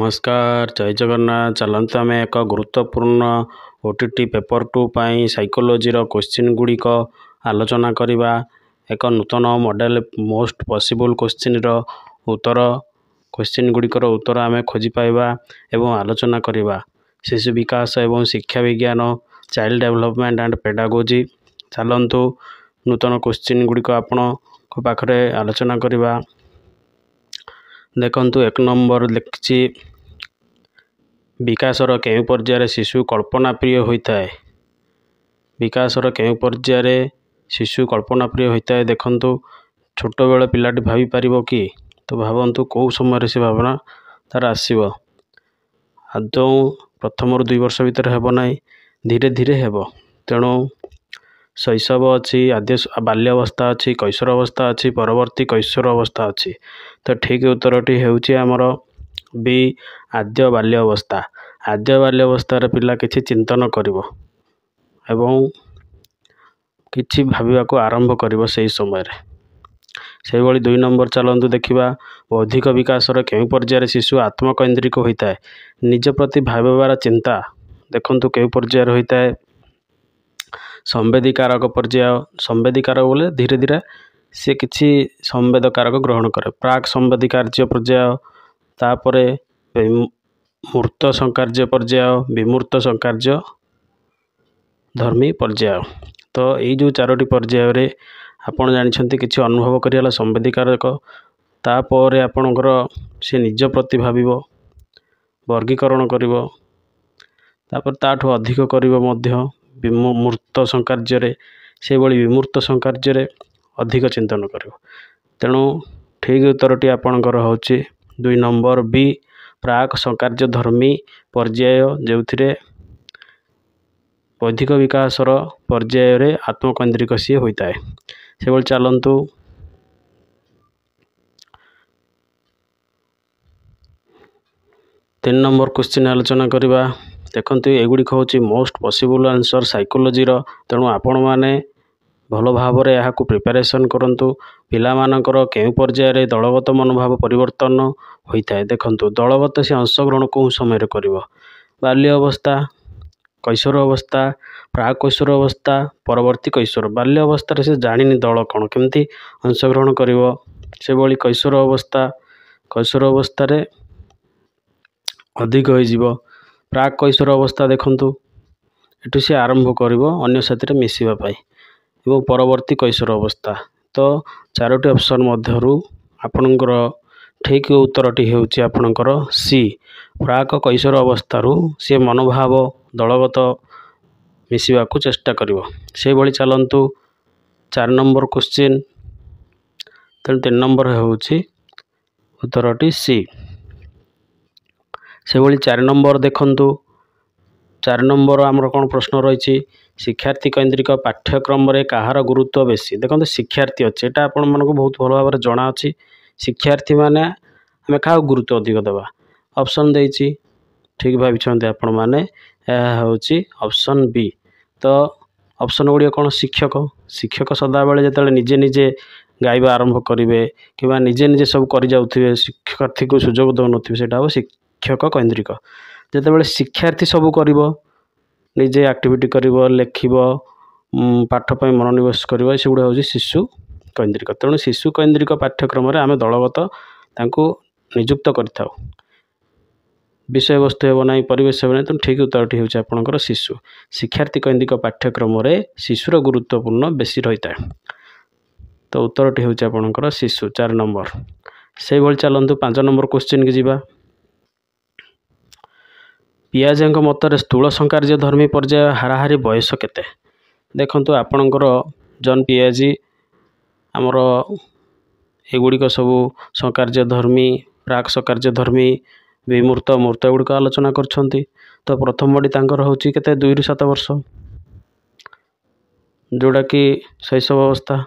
नमस्कार जय जगन्नाथ। चलते आम एक गुरुत्वपूर्ण ओटीटी पेपर 2 पाई साइकोलोजी क्वेश्चन गुड़िक आलोचना करवा। एक नूतन मॉडल मोस्ट पॉसिबल क्वेश्चन उत्तर क्वेश्चन गुड़िकर उत्तर आम खोजी पाइबा एवं आलोचना करवा। शिशु विकास एवं शिक्षा विज्ञान, चाइल्ड डेवलपमेंट एंड पेडागोजी। चलतु नूतन क्वेश्चन गुड़िक आपण पाखरे आलोचना करवा। देखंतु एक नंबर लिखिछि विकासर केउ पर्यायर शिशु कल्पना प्रिय होता है। विकासर केउ पर्यायर शिशु कल्पना प्रिय होता है। देखंतु छोट बेले पिलाटी भाभी पारिबो कि, तो भावन्तु कौ समय से भावना तार आसीबो। आदौ प्रथम 2 वर्ष भितर हेबो नाही, धीरे धीरे हेबो। तेणु शैशव अच्छी, आद्य बाल्यावस्था अच्छी, कैशोर अवस्था अच्छी, परवर्ती कैशोर अवस्था अच्छी। तो ठीक उत्तरटी हेउची आमर बी आद्य बाल्यावस्था। आद्य बाल्यावस्थार पिला किछि चिंतन करिवो एवं किछि भाबिबाको आरंभ करिवो सेही समय रे। सेही भली 2 नंबर चलंतु देखिबा बौद्धिक विकासर केउ पर्यायर शिशु आत्मकेंद्रिक होता है। निज प्रति भाबिबार चिंता देखंतु केउ पर्यायर होता है संवेदीकारक पर्याय। संवेदीकारक बोले धीरे धीरे सी किछि संवेदकारक ग्रहण करे। प्राक संवेदीकार्य पर्याय, तापरे मूर्त संकार्य पर्याय, विमूर्त संकार्य धर्मी पर्याय। तो यही जो 4टी पर्याय रे आपण जानिछंती किछि अनुभव करियाला संवेदीकारक, तापर आपणकर से निज प्रति भाबिबो, वर्गीकरण करिवो, तापर ताठो अधिक करिवो मध्य विमूर्त संकार्य रे। से भली विमूर्त संकार्य रे अधिक चिंतन करिवो। तेणु ठीक उत्तरटी आपणकर होची 2 नंबर बी प्राक संकार्य धर्मी पर्याय, जो बौद्धिक विकासर पर्याय रे आत्मकेंद्रिक सी होता है। से भली चलंतु 3 नंबर क्वेश्चन आलोचना करवा। देखंतु एगुड़िक होची मोस्ट पॉसिबल आंसर साइकोलोजी रो। तेणु आपण माने भल भाव रे याकू प्रिपरेशन करंतु। पिला मानकर केउ पर्याय रे दलगत मनोभाव परिवर्तन होता है। देखंतु दलगत से अंशग्रहण कौ समय रे करिवो, बाल्य अवस्था, कैशोर अवस्था, प्राक कैशोर अवस्था, परवर्ती कैशोर। बाल्य अवस्था से जानिनी दल कौन केमती अंशग्रहण करिवो। से भली कैशोर अवस्था रे अधिक हो। प्राक कैशोर अवस्था देखंतु एटू से आरंभ करिवो अन्य साथी रे मिसिबा पाई। एवं परवर्ती कैशोर अवस्था। तो 4टी ऑप्शन मध्यरु आपणकर ठीक उत्तरटी हेउची आपणकर सी प्राक कैशोर अवस्थारू से मनोभाव दलगत मिसिबा को चेष्टा करिवो। से भली चलंतु 4 नंबर क्वेश्चन। तेणु 3 नंबर हेउची उत्तरटी सी। से भली 4 नंबर देखंतु 4 नंबर आमर कौन प्रश्न रही शिक्षार्थी केंद्रिक पाठ्यक्रम रे कहार गुरुत्व बेसी। देखो शिक्षार्थी अच्छे एटा आपण मानको बहुत भल भाव में जना अच्छी। शिक्षार्थी माने आम क्या गुरुत्व अधिक देवा। ऑप्शन देछि ठीक भाई आपण माने हूँ ऑप्शन बी। तो ऑप्शन गुड़िया कौन शिक्षक। शिक्षक सदा बेले जिते निजे निजे गाइबा आरंभ करेंगे कि निजे निजे सब कर जाऊे शिक्षार्थी को सुजोग दौन थे सेटा हम शिक्षक केंद्रिक। जिते शिक्षार्थी सब कर निजे एक्टिविटी कर लेखिब पाठ पर मनोनिवेश कर सेगुड़ा हूँ शिशु केंद्रिक। तेणु शिशु केंद्रिक पाठ्यक्रम आम दलगत तांको नियुक्त करता विषय वस्तु हेब ना परिवेश हेब ना। तेणु ठीक उत्तरटी हूँ आपंकर शिशु। शिक्षार्थी केंद्रिक पाठ्यक्रम शिशुर गुरुत्वपूर्ण बेसी रही है। तो उत्तरटी हूँ आपंकर शिशु 4 नंबर। से भली चलतु 5 नंबर क्वेश्चन की जीवा। पियाजे मतर स्थूल संकार्य धर्मी पर्याय हाराहारी बयस केते। देखंतु आपणकर जन पियाजी आमर एगुड़िक सब संकार्य धर्मी, प्राक संकार्य धर्मी, विमूर्त मूर्त गुड़िक आलोचना करछंती। तो प्रथम बड़ी तांकर होची केते 2 ରୁ 7 वर्ष, जोड़ा कि शैशव अवस्था,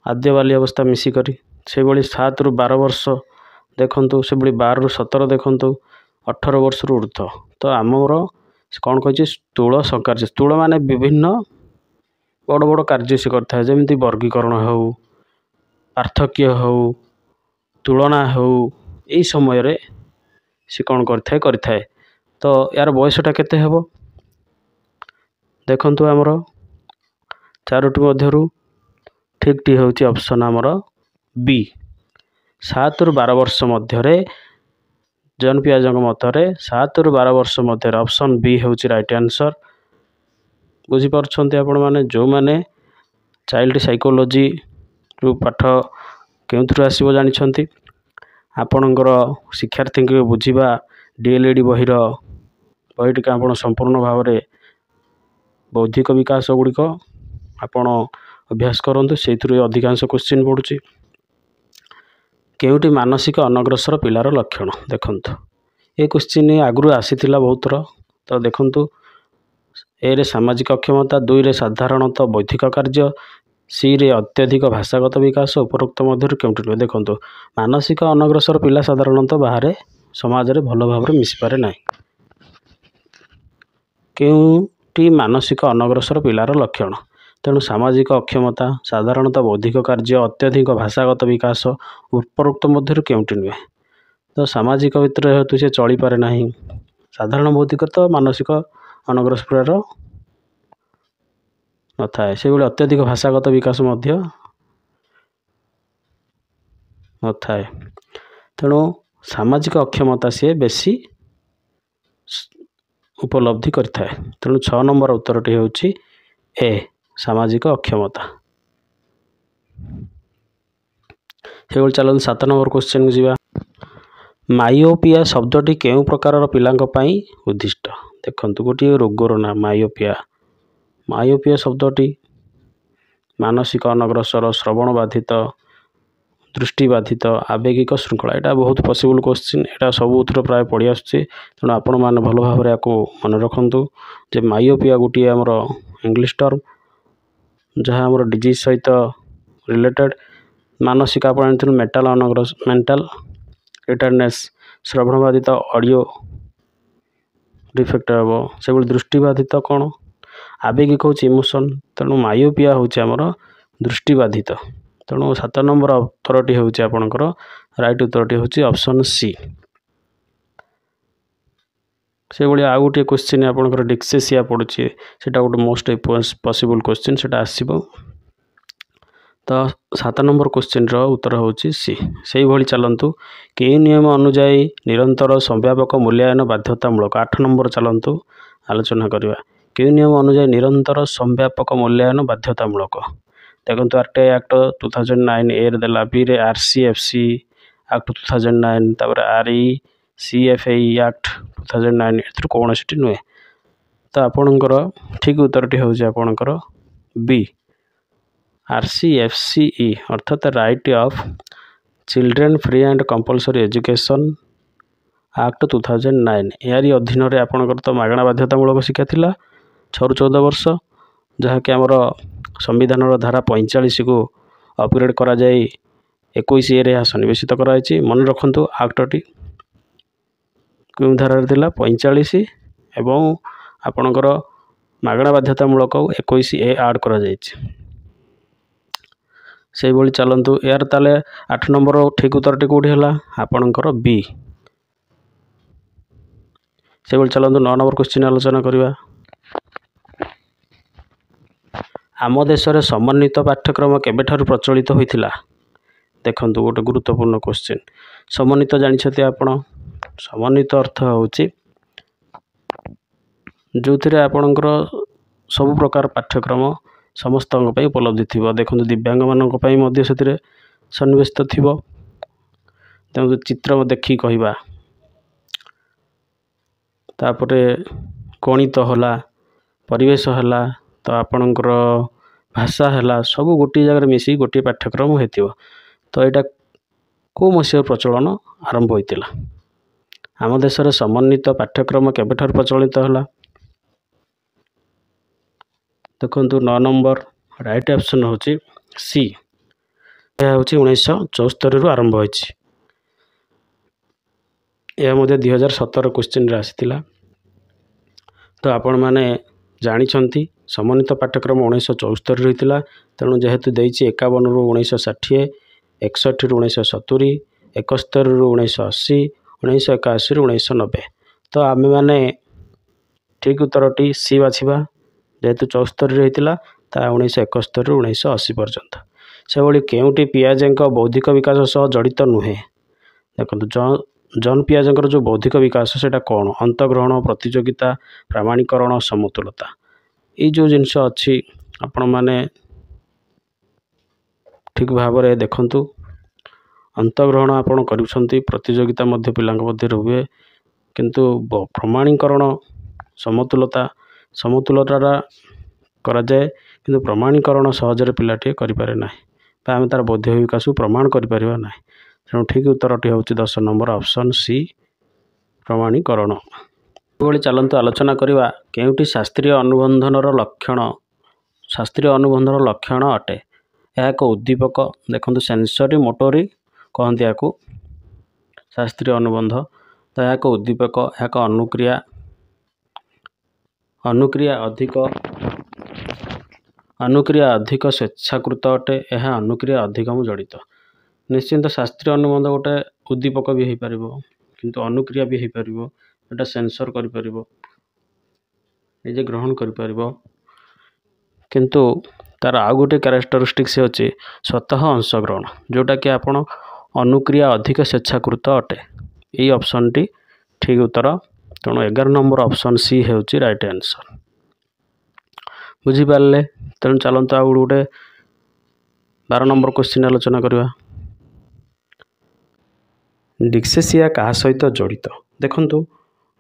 आद्य बाल्य अवस्था मिसिकरी। से भली 7 ରୁ 12 वर्ष देखंतु। से भली 12 ରୁ 17 देखंतु, 18 वर्ष ऊर्ध्व। तो आमर कौन कही स्थूल संकार्य। स्थूल माने विभिन्न बड़ बड़ कार्य से करता है, जमी वर्गीकरण हो, पार्थक्य हो, तुलना हो, यही समय सी कौन करें तो यार बयसटा केते हेबो देखंतु आमर चारोटी मध्यरु ठीक टी होची ऑप्शन आमर बी 7 रु 12 वर्ष मध्य जॉन पियाजे मतरे 7 रु 12 वर्ष मध्य ऑप्शन बी होची राइट आंसर बुझी पारछंती आपण माने जो माने चाइल्ड साइकोलॉजी रु पाठ केउथरु आसीबो जानिछंती आपणकर शिक्षार्थी के बुझीबा डीएलएडी बहीटी आपण संपूर्ण भाव में बौद्धिक विकास गुड़िक आपण अभ्यास करंतु से अधिकांश क्वेश्चन पड़ुची केउटी मानसिक अनग्रसर पिलार लक्षण देखंतु ये क्वेश्चन आगु आसीथिला बहुत थर तो देखंतु ए रे सामाजिक अक्षमता 2 रे साधारणतः बौद्धिक कार्य सी रे अत्यधिक भाषागत विकास उपरोक्त मध्य केउटी नुहे देखंतु मानसिक अनग्रसर पिला साधारणतः बाहर समाज रे भल भाव में मिसी पारे नाही केउटी मानसिक अनग्रसर पिलार लक्षण तेणु सामाजिक अक्षमता साधारणतः बौद्धिक कार्य अत्यधिक भाषागत विकास उपरोक्त मध्य केउटी नुहे तो सामाजिक भितर हेतु से चली पारे नाही साधारण बौद्धिक तो मानसिक अनग्रसर पिलार न थाए से अत्यधिक भाषागत विकास मध्य न थाए तेणु सामाजिक अक्षमता सी बेसी उपलब्धि करिथाए तेणु 6 नंबर उत्तरटी होची ए सामाजिक अक्षमता से चलन 7 नंबर क्वेश्चन जीवा मायोपिया शब्दटी केउ प्रकार पिलांक पई उद्दिष्ट देखंतु गोटे रोगर ना मायोपिया शब्दटी मानसिक अनग्रसर श्रवण बाधित दृष्टि बाधित आवेगिक श्रृंखला यहाँ बहुत पॉसिबल क्वेश्चन यहाँ सबुथ प्राय पढ़ी आसुच्छे तेणु आपण मैंने भल भाव में आपको मन रखु जे मायोपिया गोटे आमर इंग्लिश टर्म जहाँ आमर डिजीज सहित रिलेटेड मानसिक आप मेंटल रिटार्डनेस श्रवण बाधित ऑडियो डिफेक्ट हम से दृष्टि बाधित कौन आवेगिक हूँ इमोशन तेणु मायोपिया हूँ आमर दृष्टि बाधित तेणु 7 नंबर उत्तरटी हूँ आपणकर राइट उत्तरटी हूँ ऑप्शन सी से भाई आउ गोटे क्वेश्चन आपणकर डिक्सेसिया पड़ुची सेटा गोटे मोस्ट पॉसिबल क्वेश्चन सेटा आसीबो तो 7 नंबर क्वेश्चन उत्तर हूँ सी से भाई चलतु के नियम अनुजाई निरंतर संव्यापक मूल्यांकन बाध्यतामूलक 8 नंबर चलतु आलोचना करवा के नियम अनुजाई निरंतर संव्यापक मूल्यांकन बाध्यतामूलक देखो आरटीआई एक्ट 2009 ए देला बी रे आरसीएफसी एक्ट 2009 तापर आरईसीएफए एक्ट 2009 ए कौन सी नुहे तो आपणकर ठीक उत्तरटी हूँ आपणकर बी आरसीएफसीई अर्थात right of children free and compulsory education act 2009 यारी अधीन रे आपणकर तो मागणा बाध्यतामूलक शिक्षा थिला 6 ରୁ 14 वर्ष जहाँकि आमर संविधान धारा 45 को अपग्रेड करा जाए 21 ए सन्निवेशित कराई मन रखु एक्टटी क्यों धारा थिला 45 एवं आपणकर मागणा बाध्यतामूलक 21 ए आड करा जायछि से भाई चलतु यार ताले 8 नंबर ठीक उत्तरटी कौटी है आपणकर बी से भाई चलतु 9 नंबर क्वेश्चन आलोचना करवा आम देश में समन्वित पाठ्यक्रम केबेठारु प्रचलित होइथिला देखंतु गोटे गुरुत्वपूर्ण क्वेश्चन समन्वित जानिछथि आपण समन्वित अर्थ होछि जो थिरे आपणकर सब प्रकार पाठ्यक्रम समस्त उपलब्धि थी देखो दिव्यांग मान से सन्निवेशित थी तेणु चित्र देखी कहवा तापरे गणित है परिवेश है तो आपणकर भाषा है सब गोटे जगह मिसी गोटे पाठ्यक्रम हो तो यहाँ को मसीह प्रचलन आरंभ होता आम देश में समन्वित पाठ्यक्रम केबेठारु प्रचलित है देखो 9 नंबर राइट ऑप्शन हूँ सी यह हूँ 1974 आरंभ होती यह 2017 क्वेश्चन आसीथिला तो आपण मैंने जानी समन्वित पाठ्यक्रम 1974 होता तेणु जेहेतु देछि 51 ରୁ 1960 61 ରୁ 1970 71 ରୁ 1980 1981 1990। तो आमे माने ठीक उत्तरटी सी बाछिबा जेहेतु 74 होता ता 1971 1980 पर्यंत। से भाई केउटी पियाजेଙ୍କ बौद्धिक विकास सह जड़ित नुहे देखो जॉन पियाजेଙ୍କର जो बौद्धिक विकास सेटा कौन अंतग्रहण प्रतियोगिता प्रामाणिकरण समतुलता ये जो जिनस अच्छी आपण माने ठीक भाव में देखंतु अंतग्रहण आपण करुछंती प्रतियोगिता मध्य पिलांक मध्य हुए किंतु प्रमाणीकरण समतुलता समतुलता करा जाए किंतु प्रमाणीकरण सहजरे पिलाटी करिपारे नाही बा आमे तार बौद्धिक विकास को प्रमाण करिपारिबा नाही। तेणु ठीक उत्तरटी हूँ 10 नंबर ऑप्शन सी प्रमाणीकरण। ये चलतु आलोचना करवा केउटी शास्त्रीय अनुबंधनर लक्षण शास्त्रीय अनुबंधन लक्षण अटे। यह एक उद्दीपक देखो सेंसरी मोटोरी कहते या शास्त्रीय अनुबंध तो यह एक उद्दीपक एक अनुक्रिया अनुक्रिया अधिक स्वेच्छाकृत अटे यह अनुक्रिया अधिकम जड़ित निश्चिंत शास्त्रीय अनुबंध गोटे उद्दीपक भी हो पार किंतु अनुक्रिया भी हो पार एटा सेंसर कर निजे ग्रहण कर किंतु तार आउ गोटे क्यारेक्टरिस्टिक्स अच्छे स्वतः अंशग्रहण जोटा कि आपण अनुक्रिया अधिक स्वेच्छाकृत अटे यही ऑप्शन टी ठीक उत्तर। तेणु 11 नंबर ऑप्शन सी हूँ राइट आंसर बुझीपारे। तेणु चलते आउ गोटे 12 नंबर क्वेश्चन आलोचना करवा डिक्सेसिया क्या सहित जड़ित देखंतु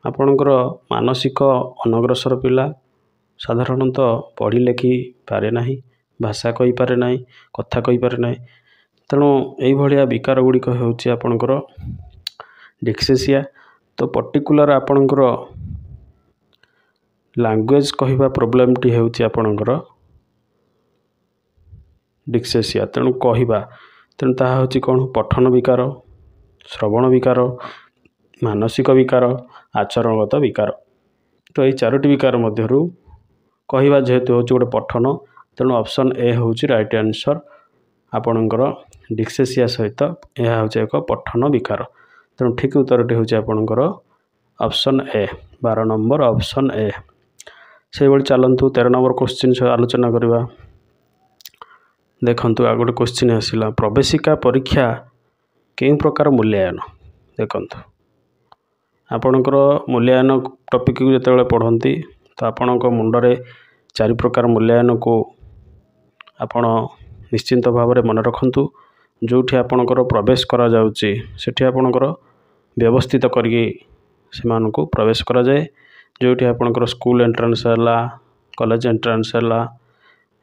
आपणकर मानसिक अनग्रसर पिला साधारणतः पढ़ी लेखि पारे ना भाषा कही पारे ना कथा कही पारे ना तेणु यही विकार गुड़िक होउछि आपणकर डिक्सेसिया तो पर्टिकुलर आपणकर लैंग्वेज कहवा प्रोब्लेम टी होउछि आपणकर डिक्सेसिया तेणु कहवा तेणु ताहा होउछि कोन पठन विकार श्रवण विकार मानसिक विकार आचरणगत विकार तो ये 4टी विकार मध्यरु कहवा जेहेतु होउछि गोटे पठन तेणु ऑप्शन ए होउछि राइट आंसर आपणकर डिक्सेसिया सहित यह होउछि एक पठन विकार तेणु ठीक उत्तरटी होउछि आपणकर ऑप्शन ए 12 नंबर ऑप्शन ए। से भाई चलतु 13 नंबर क्वेश्चन आलोचना करवा देखंतु आ गोटे क्वेश्चन आसिला प्रवेशिका परीक्षा केउ प्रकार मूल्यांकन देखंतु आपणकर मूल्यांकन टॉपिक को जतबेले पढ़ती तो आपणक मुंडरे 4 प्रकार मूल्यांकन को आपण निश्चिंत भाव में मन रखंतु जोठी आपणकर प्रवेश करा जाउची सेठी आपणकर व्यवस्थित करके सेमानकु प्रवेश करा जाए जोठी आपणकर स्कूल एंट्रेंस है कॉलेज एंट्रेंस है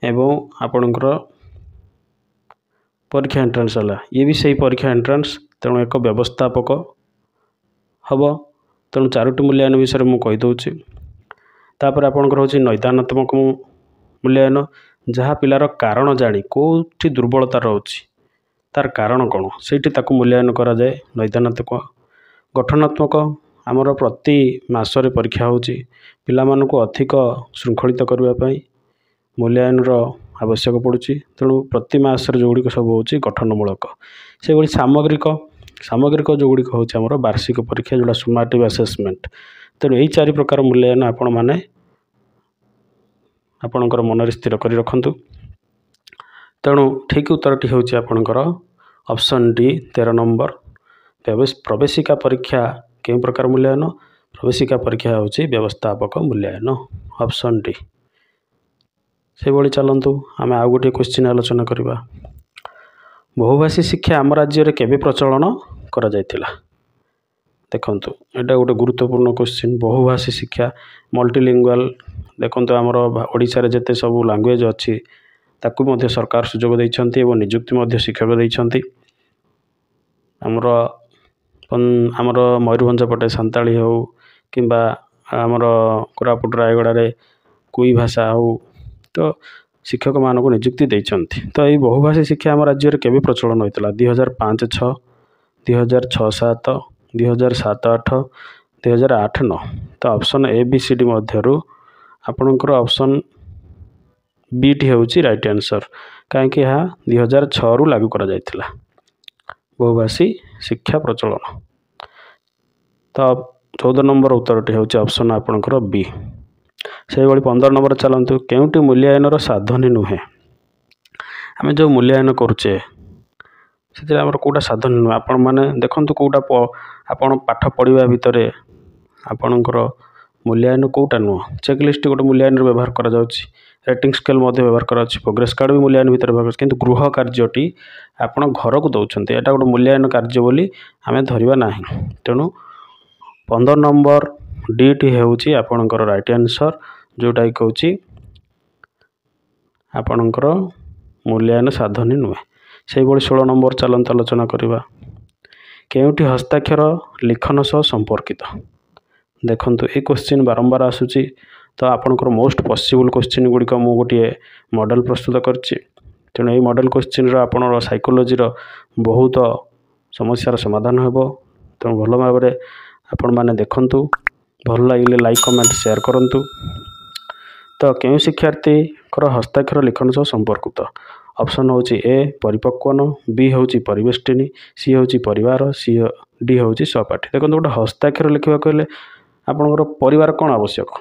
एवं आपणकर परीक्षा एंट्रेंस है ये भी सही परीक्षा एंट्रेंस तेणु एक व्यवस्थापक हम तेणु 4टी मूल्यांकन विषय मुझे कहीदे तापर आपणकर हूँ नैदानात्मक मूल्यांकन जहाँ पिलार कारण जानी कोठी दुर्बलता रोचे तार कारण कौन से मूल्यांकन करा जाए नैदानात्मक गठनात्मक आमर प्रति मासरे परीक्षा होची पिला मानकु अधिक श्रृंखलित करने मूल्यांकन आवश्यक पड़ुछि तेणु प्रति मासरे जो गुड़िक सब होची गठनमूलक से भाई सामग्रिक सामग्रिक जो गुड़िक होची आमर वार्षिक परीक्षा जोड़ा सुमाटिव असेसमेंट तेणु यही 4 प्रकार मूल्यांकन आपण माने आपणकर मन स्थिर कर रखंतु तेणु ठीक उत्तरटी होची आपणकर ऑप्शन डी 13 नंबर प्रवेशिका परीक्षा केउ प्रकार मूल्यांकन प्रवेशिका परीक्षा होची व्यवस्थापक मूल्यांकन ऑप्शन डी। से भाई चलतु आम आउ गोटे क्वेश्चन आलोचना करवा बहुभाषी शिक्षा आम राज्य में केबे प्रचलन करा जायतिला देखंतु एटा गोटे गुरुत्वपूर्ण क्वेश्चन बहुभाषी शिक्षा मल्टीलिंगुअल देखंतु आमर ओडिशा रे जते सब लैंग्वेज अच्छी ताकू मध्य सरकार सुजोग देइछंती एवं नियुक्ति मध्य शिक्षक देइछंती आमर आमर मयूरभंज पटे सांताली हो किंबा आमर कोरापुट रायगड़ा रे कोई भाषा हो तो शिक्षक मानक नियुक्ति देइछंती तो ये बहुभाषी शिक्षा आम राज्य में केबे प्रचलन होइतला 2005-6 2006-7 2007-8 2008-9 तो option A B C D मध्यरु आपणकर ऑप्शन बी टी होउची राइट आंसर कहीं यह 2006 रु लागू करा जायतिला बहुभाषी शिक्षा प्रचलन। तो 14 नंबर उत्तरटी होଉଛି ऑप्शन आपणकर बी। से भाई 15 नंबर चलतु केउटी मूल्यांकन साधन नुहे आम जो मूल्यांकन करुचे से आम कौटा साधन नुहे आपण मैंने देखु कौटा आपण पाठ पढ़ा भितर आपणकर मूल्यांकन कौटा नुह चेकलिस्ट गोटे मूल्यांकन व्यवहार करा जाउछि रेटिंग स्केल व्यवहार करा प्रोग्रेस कार्ड भी मूल्यांकन भितर व्यवहार किंतु गृह कार्यटी आपण घर को दौरान यहाँ गोटे मूल्यांकन कार्य बोली आम धरवा ना तेणु 15 नंबर डी टी होउछि आपणकर राइट आंसर जोटा कि आपणकर मूल्यांकन साधन नुहे। से भाई 16 नंबर चलत आलोचना करवा केउटी हस्ताक्षर लिखन सह संपर्कित देखु ये क्वेश्चन बारंबार आसूची तो आपणकर मोस्ट पॉसिबल क्वेश्चन गुड़िक मु गोटे मॉडल प्रस्तुत करछि तेणु ये मॉडल क्वेश्चन आपण साइकोलॉजी बहुत समस्यार समाधान हेबो तेणु भल भाव में आपण मैंने देखंतु भल लगे लाइक कमेंट शेयर करंतु। तो केउ शिक्षार्थी हस्ताक्षर लिखन सह संपर्कित ऑप्शन होची ए परिपक्वन बी होची परिवेष्टिनी सी होची परिवार सी डी होची सहपाठी। देखो गोटे हस्ताक्षर लिखा कहले आपणकर परिवार कौन आवश्यक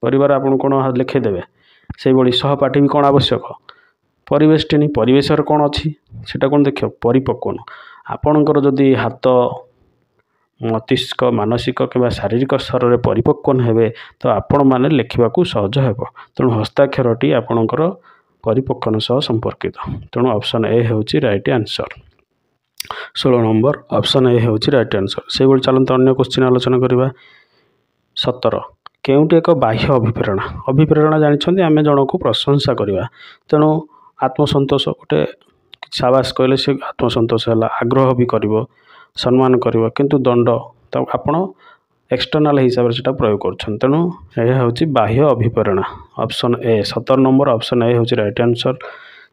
परिवार आपन कौन लिखिदेवे से भाई सहपाठी भी कौन आवश्यक परिवेष्टिनी परिवेश कौन अच्छी सेटा कौन देख परिपक्वन आपणकर जदि हाथ मस्तिष्क मानसिक कि शारीरिक स्तर में परिपक्वन हेबे तो आपण मैंने लिखा सहज हेब तेणु हस्ताक्षरटी आपणकर परिपक्वन सह संपर्कित तेणु ऑप्शन ए होची राइट आंसर 16 नंबर ऑप्शन ए होची राइट आंसर। से भाई चलते अन्य क्वेश्चन आलोचना करवा 17 केउटी एक बाह्य अभिप्रेरणा जानते आम जन को प्रशंसा करवा तेणु आत्मसंतोष गोटे साबास कहले से आत्मसंतोष है आग्रह भी कर सम्मान कर किंतु दंड तो आपण एक्सटर्नाल हिसाब से प्रयोग कर तेणु यह हूँ बाह्य अभिप्रेरणा option A 17 number option A हूँ राइट आंसर।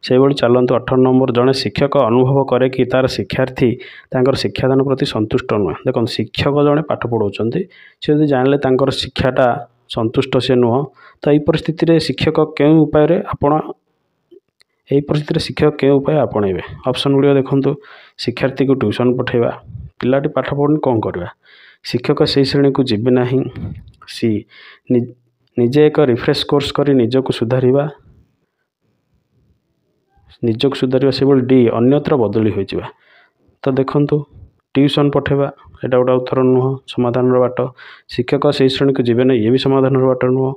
से भाई चलतु 18 नंबर जड़े शिक्षक अनुभव करे कि तार शिक्षार्थी तांकर शिक्षादान प्रति संतुष्ट नुहे देखो शिक्षक जड़े पाठ पढ़ाऊँ सी जो जानले शिक्षाटा संतुष्ट से नुह तो यही परिस्थिति शिक्षक क्यों उपाय आपण यही परिस्थिति शिक्षक क्यों उपाय आपणेबे ऑप्शन गुड़िक देखु शिक्षार्थी को ट्यूशन पठेबा पिलाटी पाठ पढ़ुनी कौन करवा शिक्षक से श्रेणी को जीवे ना सी निजे एक रिफ्रेश कोर्स करी निजक सुधारिबा से बोल डी अन्यत्र बदली हो जावा तो देखु ट्यूशन पठेबा एटा गोटे उत्तर नुह समाधान बाट शिक्षक से श्रेणी को जीवे ना ये भी समाधान बाट नुह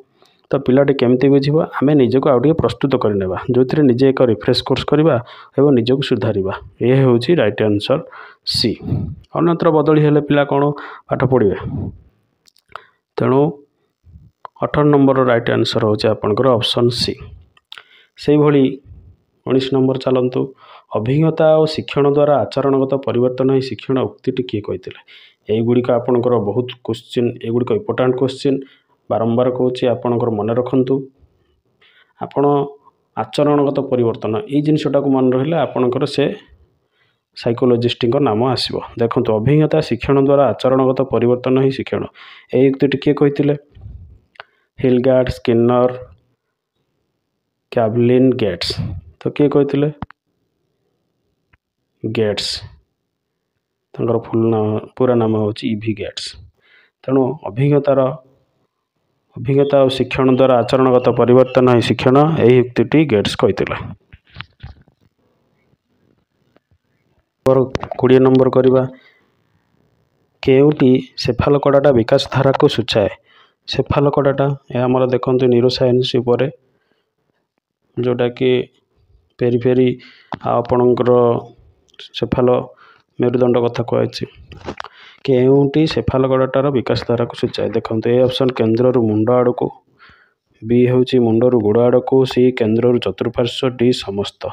तो पिलाटी केमती बुझे आम निजक आउ टे प्रस्तुत करने जो थे निजे एक रिफ्रेश कोर्स करवा एवं निजक सुधारिबा ये हूँ राइट आंसर सी अन्यत्र बदली हेले पिला कौन पाठ पढ़े तेणु 18 नंबर राइट आंसर होचे आपनकर ऑप्शन सी। से भली 19 नंबर चलतु अभिज्ञता और शिक्षण द्वारा आचरणगत परिवर्तन ही शिक्षण उक्ति किए कहते युड़िक आपनकर बहुत क्वेश्चन युड़िक इंपोर्टाट क्वेश्चन बारंबार कहूँ आपणकर मन रखु आपण आचरणगत परिवर्तन ये जिनटा को मन रहा आपणकर से साइकोलॉजिस्ट नाम आसो देखो अभिज्ञता शिक्षण द्वारा आचरणगत परिवर्तन ही शिक्षण ये युक्ति किए कहते हिलगार्ड स्किनर कैवलिन गेट्स तो किए कहते गेट्स तंकर फुल नाम पूरा नाम हूँ ईवी गेट्स तेणु अभिज्ञता और शिक्षण द्वारा आचरणगत परिवर्तन ही शिक्षण यही युक्ति गेट्स कहते 20 नंबर करवा केउटी सेफालोकडाटा विकास धारा को सूचाए सेफालोकडाटा यह आमर देखो न्यूरो साइंस उपर जोटा कि पेरीफेरी आपणकर सेफालो मेरुदंड कथा कहुच्छी केउटी सेफालोकडाटार विकास धारा को सूचाए देखो ए ऑप्शन केन्द्र मुंड आड़ को बी हूँ मुंडर गोड़ आड़ को सी केन्द्र चतुर्पार्श्व डी समस्त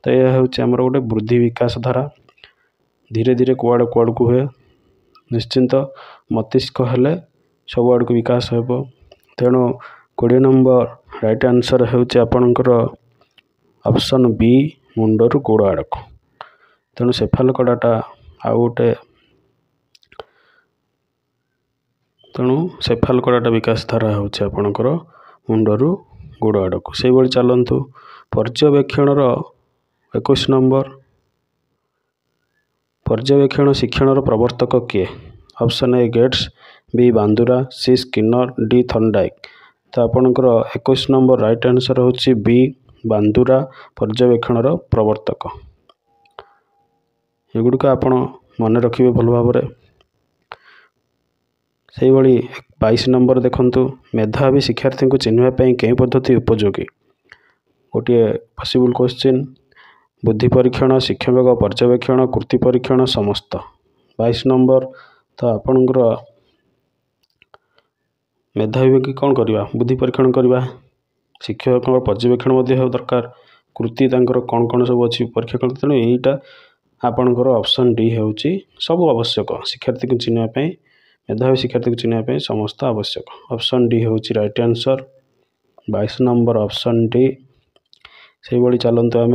तो यह हूँ आमर गोटे वृद्धि विकास धारा धीरे धीरे कुआड़ को हुए निश्चिंत मस्तिष्क हेले सब आड़ को विकास हो तेणु 20 नंबर राइट आंसर हूँ आपणकर ऑप्शन बी मुंडर गोड़ आड़ को तेणु सेफालोकडाटा आउ गोटे तेणु सेफालोकडाटा विकास धारा हूँ आपणकर मुंडर गोड़ आड़ को से भाई चलतु पर्यवेक्षण 21 नंबर पर्यवेक्षण शिक्षण प्रवर्तक किए option A Gates, B Bandura, C Skinner, D Thorndike. तो आपणकर 21 नंबर राइट आंसर होची बी बांदुरा पर्यवेक्षण प्रवर्तक। एगुड़िक आपण मन रखिए भल भाव। से 22 नंबर देखंतु मेधावी शिक्षार्थी को चिन्हवाई कई पद्धति उपयोगी। गोटे पॉसिबल क्वेश्चन बुद्धि परीक्षण, शिक्षक पर्यवेक्षण, कृति परीक्षण, समस्त। 22 नंबर तो आपणकर मेधावी की कौन करवा, बुद्धि परीक्षण करवा, शिक्षक पर्यवेक्षण दरकार, कृति कौन कौन सब अच्छी परीक्षा कर। तेणु यहीटा आपणकर ऑप्शन डी होची सब आवश्यक शिक्षार्थी को चिन्हवाई, मेधावी शिक्षार्थी को चिन्हवाई समस्त आवश्यक। ऑप्शन डी होची right answer 22 number option D. से भाई चलते आम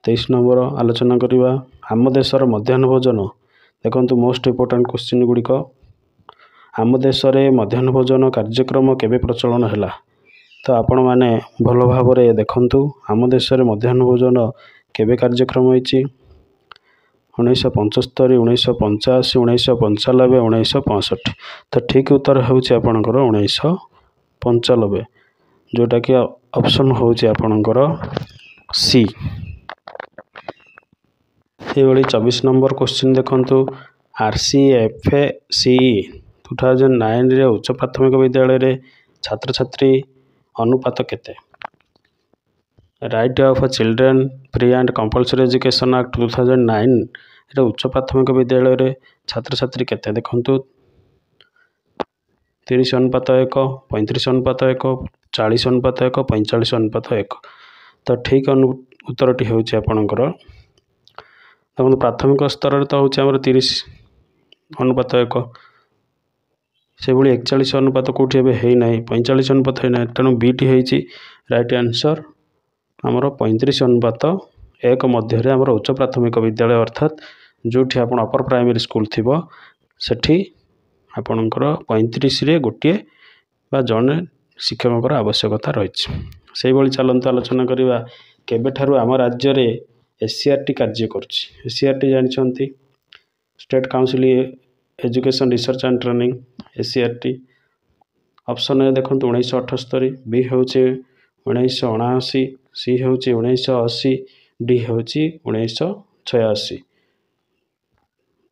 23 नंबर आलोचना करवा। आम देशर मध्याह्न भोजन देखो मोस्ट इम्पोर्टाट क्वेश्चन गुड़िक। आम देश में मध्याह्न भोजन कार्यक्रम केबे प्रचलन है, तो आपण मैंने भल भाव देखु आम देश में मध्याह्न भोजन केबे कार्यक्रम होती 1975, 1985, 1995, 1965। तो ठीक उत्तर होची आपणकर 1995, जोटा कि ऑप्शन होची आपणकर सी। ये 24 नंबर क्वेश्चन देखंतु RCFCE 2009 रे उच्च प्राथमिक विद्यालय रे छात्र छात्री अनुपात केते। Right of children free and compulsory education act 2009 रे उच्च प्राथमिक विद्यालय रे छात्र छात्री केते देखंतु 30:1, 35:1, 40:1, 45:1। तो ठीक उत्तरटी होची आपणकर देखो प्राथमिक स्तर तो हूँ 30:1, से 41 कौटी है ना 45 है ना। तेणु बीटी होती राइट आंसर आमर 35:1 मध्य आमर उच्च प्राथमिक विद्यालय अर्थात जो आप अपर प्राइमरी स्कूल थी सेठी आपणकर 35 रे गोटे बा जड़े शिक्षक आवश्यकता रही। से भाई चलते आलोचना करवा केबेठारु आम राज्य में SCRT कार्य करुच्ची। SCRT जानते state council education research and training SCRT। Option A देखो 1978, बी हूँ 1979, सी हूँ 1980, डी हूँ 1986।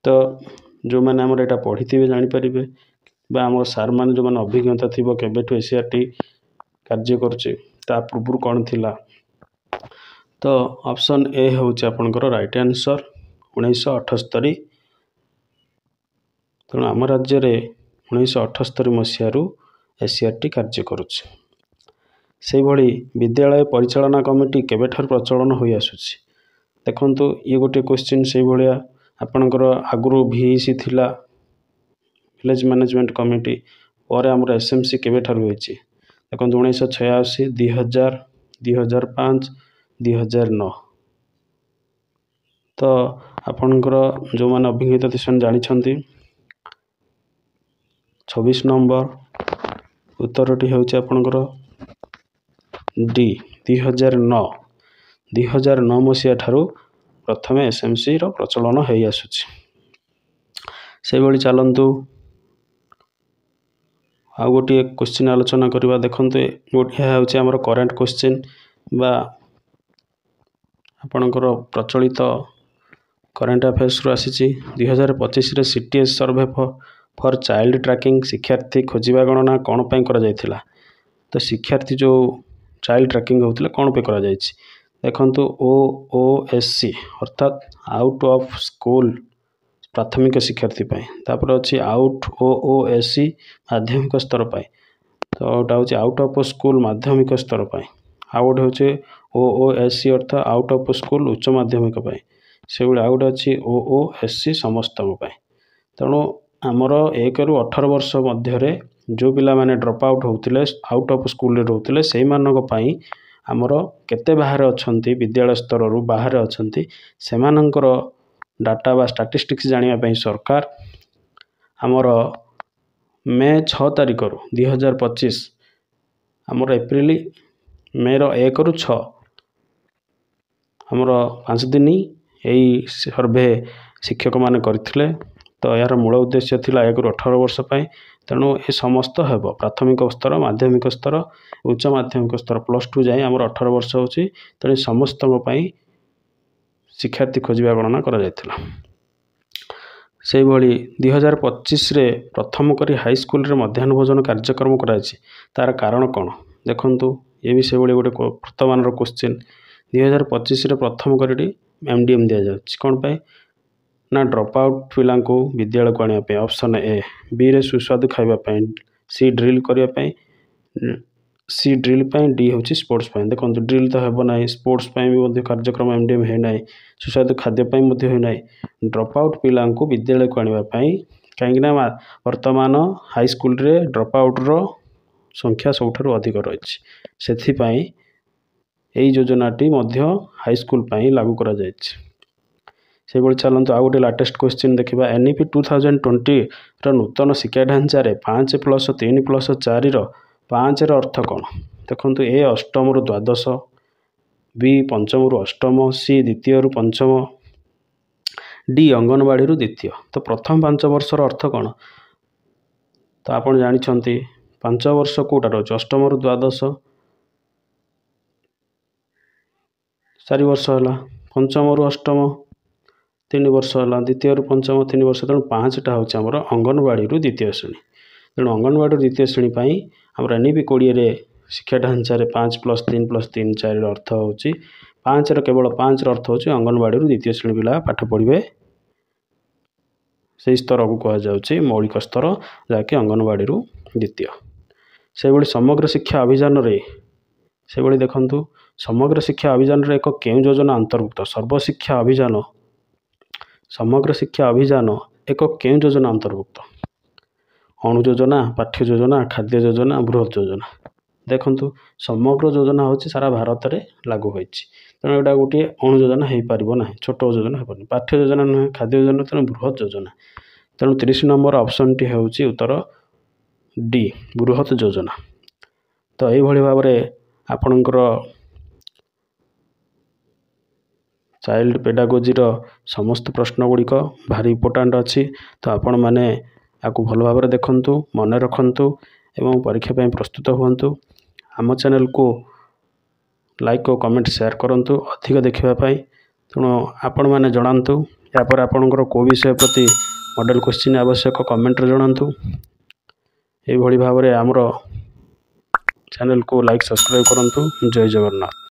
तो जो मैंने आमर यहाँ पढ़ी थे जानीपारे आम सार मैंने जो मैंने अभिज्ञता थी केबेठू SCRT कार्य करुचे ता पूर्व कौन थिला। तो ऑप्शन ए हूँ आपणकर राइट आंसर 1978। तेणु आम राज्य में 1978 मसीह SCRT कार्य करुचे। से भली विद्यालय परिचालना कमिटी केबेठार प्रचलन हो आसुची देखंतु ये गोटे क्वेश्चन से भाया आपणकर आगुरी VEC थिला विलेज मैनेजमेंट कमिटी और आमर SMC केबेठार होइची देखो 1986, 2000, 2005, 2009। तो आपणकर जो मैंने अभिज्ञता थी जानी 26 नंबर उत्तरटी होची आपणकर डी 2009। 2009 मसीहा ठारू प्रथम SMC रो प्रचलन हो आसुची। से भाई चलतु आउ गोटे क्वेश्चन आलोचना करवा देखते यह हूँ आमर करेन्ट क्वेश्चन बा आपणकर प्रचलित करेन्ट अफेयर्स रु आसी 2025 रे CTS survey for child trekking शिक्षार्थी खोजा गणना कौन पर करा। तो शिक्षार्थी जो चाइल्ड ट्रैकिंग होता कौन पे करा देखंतु OOSC अर्थात आउट ऑफ स्कूल प्राथमिक शिक्षार्थी तापर अच्छी आउट OOSC माध्यमिक स्तर पर। तो गोटा हूँ आउट ऑफ स्कूल माध्यमिक स्तर पर, आउ गोटे हूँ OOSC अर्थात आउट ऑफ स्कूल उच्च माध्यमिक से भाई आउ गोटे अच्छी OOSC समस्त। तेणु आमर 1 ରୁ 18 वर्ष मध्य जो पिला माने ड्रॉप आउट होते आउट ऑफ स्कूल रोते से आमर केते बाहर अच्छी विद्यालय स्तर रु बाहर अच्छी से डाटा बा स्टैटिस्टिक्स जानिया सरकार आमर मे 6 तारिख 2025 आमर एप्रिल मे 1 ରୁ 6 आमर 5 दिन यही सर्वे शिक्षक माने करथिले। तो यार मूल उद्देश्य थिला 1 ରୁ 18 वर्ष पाई। तेणु ये समस्त हेब प्राथमिक स्तर माध्यमिक स्तर उच्च माध्यमिक स्तर +2 जाए आमर 18 वर्ष होची। तेणु समस्त शिक्षार्थी खोजा गणना करा जायतिला। से भली 2025 रे प्रथम करी हाईस्कूल रे मध्याह्न भोजन कार्यक्रम कराई। तार कारण कौन देखंतु ये भी से भली गोटे वर्तमान क्वेश्चन। 2025 रे प्रथम करी MDM दिया जाउछि कोन पे ना ड्रॉप आउट पिला को विद्यालय को आने पे ऑप्शन ए। बी रे सुस्वादु खाइबा पे, सी ड्रिल करिया पे, सी ड्रिल पे, डी होछि स्पोर्ट्स पे। देखंतु ड्रिल तो हेबो नाही, स्पोर्ट्स पे भी मध्ये कार्यक्रम MDM हे नाही, सुस्वादु खाद्य पे मध्ये हे नाही। ड्रॉप आउट पिला को विद्यालय को आने पे कहीं ना वर्तमान हाई स्कूल रे ड्रॉप आउट रो संख्या सबठारु अधिक रही। सेथि पई एई योजनाटी मध्य हाई स्कूल पई लागू करा जायछि। से भली चलंतु आ गोटे लाटेस्ट क्वेश्चन देखिबा। NEP 2020 रो नूतन शिक्षा ढांचा रे 5+3+4 रो 5 रो अर्थ कोन देखंतु ए अष्टम रु द्वादश, बी पंचम रु अष्टम, सी द्वितीय रु पंचम, डी अंगनवाड़ी रु द्वितीय। तो प्रथम 5 वर्ष रो अर्थ कोन तो आपण जानि छंती 5 वर्ष कोटा रोज अष्टम रु द्वादश 4 वर्ष होला, पंचम रु अष्टम 3 वर्ष होला, द्वितीय रु पंचम 3 वर्ष। तेणु 5टा हूँ आमर अंगनवाड़ी रु द्वितीय श्रेणी। तेणु अंगनवाड़ी द्वितीय श्रेणी पर आम NEP 20 रे शिक्षा ढांचा 5+3+3 4 अर्थ हूँ 5 केवल 5 अर्थ हूँ अंगनवाड़ी रु द्वितीय श्रेणी पिला पाठ पढ़े से स्तर को कहुच्छे मौलिक स्तर जहाँकि अंगनवाड़ी रु द्वितीय। से भली समग्र शिक्षा अभियान रे से भली देखंतु समग्र शिक्षा अभियान रे एक केउं योजना अंतर्भुक्त सर्वशिक्षा अभियान समग्र शिक्षा अभियान एक केउं योजना अंतर्भुक्त अणु योजना, पाठ्य योजना, खाद्य योजना, बृहत योजना। देखंतु समग्र योजना होची सारा भारत रे लागू होईची। तेणु एटा गोटे अणु योजना हो पार ना, छोट योजना हो पाठ्य योजना नुहे, खाद्य योजना तेणु बृहत योजना। तेणु 30 नंबर ऑप्शन टी होची उत्तर डी बृहत योजना। तो यही भाव में आपणकर चाइल्ड पेडागोजी समस्त प्रश्न गुड़िक भारी इम्पोर्टाट अच्छी। तो आपण मैंने आपको भल भाव में देखंतु मन रखंतु एवं परीक्षा पे प्रस्तुत हुंतु। आम चैनल को लाइक और कमेंट शेयर करंतु अधिक देखापी। तेणु आपण मैंने जनातु यापर आपणकर को विषय प्रति मॉडल क्वेश्चन आवश्यक कमेंट जनातु। यही भाव में आमर चैनल को लाइक सब्सक्राइब करंतु। जय जगन्नाथ।